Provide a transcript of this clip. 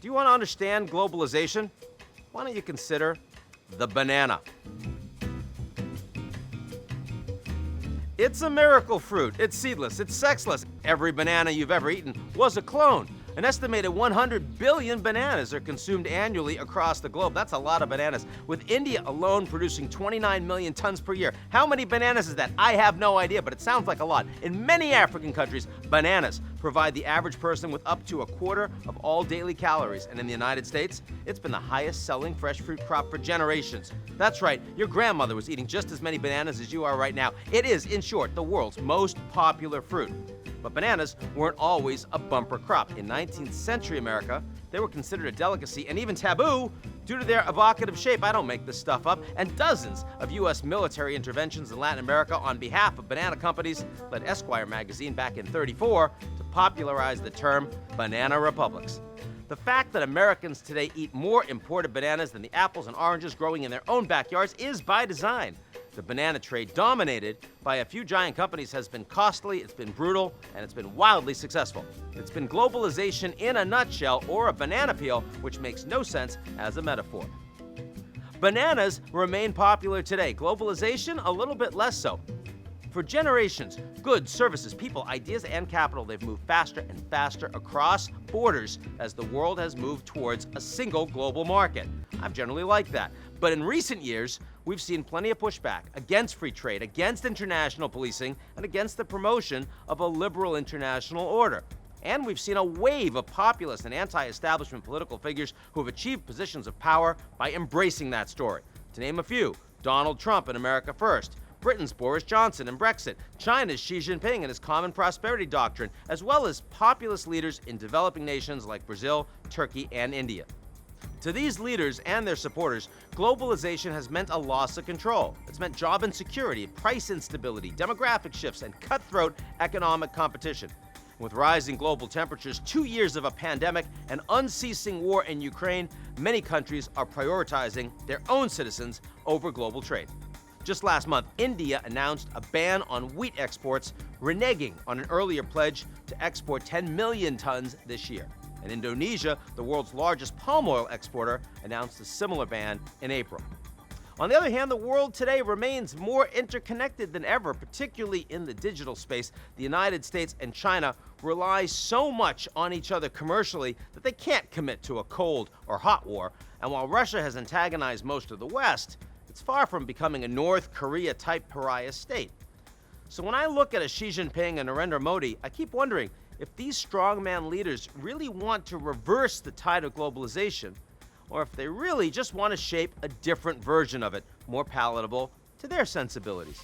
Do you want to understand globalization? Why don't you consider the banana? It's a miracle fruit. It's seedless. It's sexless. Every banana you've ever eaten was a clone. An estimated 100 billion bananas are consumed annually across the globe. That's a lot of bananas, with India alone producing 29 million tons per year. How many bananas is that? I have no idea, but it sounds like a lot. In many African countries, bananas provide the average person with up to a quarter of all daily calories. And in the United States, it's been the highest selling fresh fruit crop for generations. That's right, your grandmother was eating just as many bananas as you are right now. It is, in short, the world's most popular fruit. But bananas weren't always a bumper crop. In 19th century America, they were considered a delicacy and even taboo due to their evocative shape. I don't make this stuff up. And dozens of U.S. military interventions in Latin America on behalf of banana companies led Esquire magazine back in '34 to popularize the term banana republics. The fact that Americans today eat more imported bananas than the apples and oranges growing in their own backyards is by design. The banana trade, dominated by a few giant companies, has been costly, it's been brutal, and it's been wildly successful. It's been globalization in a nutshell, or a banana peel, which makes no sense as a metaphor. Bananas remain popular today. Globalization, a little bit less so. For generations, goods, services, people, ideas, and capital, they've moved faster and faster across borders as the world has moved towards a single global market. I've generally liked that. But in recent years, we've seen plenty of pushback against free trade, against international policing, and against the promotion of a liberal international order. And we've seen a wave of populist and anti-establishment political figures who have achieved positions of power by embracing that story. To name a few, Donald Trump and America First, Britain's Boris Johnson and Brexit, China's Xi Jinping and his Common Prosperity Doctrine, as well as populist leaders in developing nations like Brazil, Turkey, and India. To these leaders and their supporters, globalization has meant a loss of control. It's meant job insecurity, price instability, demographic shifts, and cutthroat economic competition. With rising global temperatures, 2 years of a pandemic, and unceasing war in Ukraine, many countries are prioritizing their own citizens over global trade. Just last month, India announced a ban on wheat exports, reneging on an earlier pledge to export 10 million tons this year. And Indonesia, the world's largest palm oil exporter, announced a similar ban in April. On the other hand, the world today remains more interconnected than ever, particularly in the digital space. The United States and China rely so much on each other commercially that they can't commit to a cold or hot war. And while Russia has antagonized most of the West, it's far from becoming a North Korea-type pariah state. So when I look at a Xi Jinping and Narendra Modi, I keep wondering if these strongman leaders really want to reverse the tide of globalization, or if they really just want to shape a different version of it, more palatable to their sensibilities.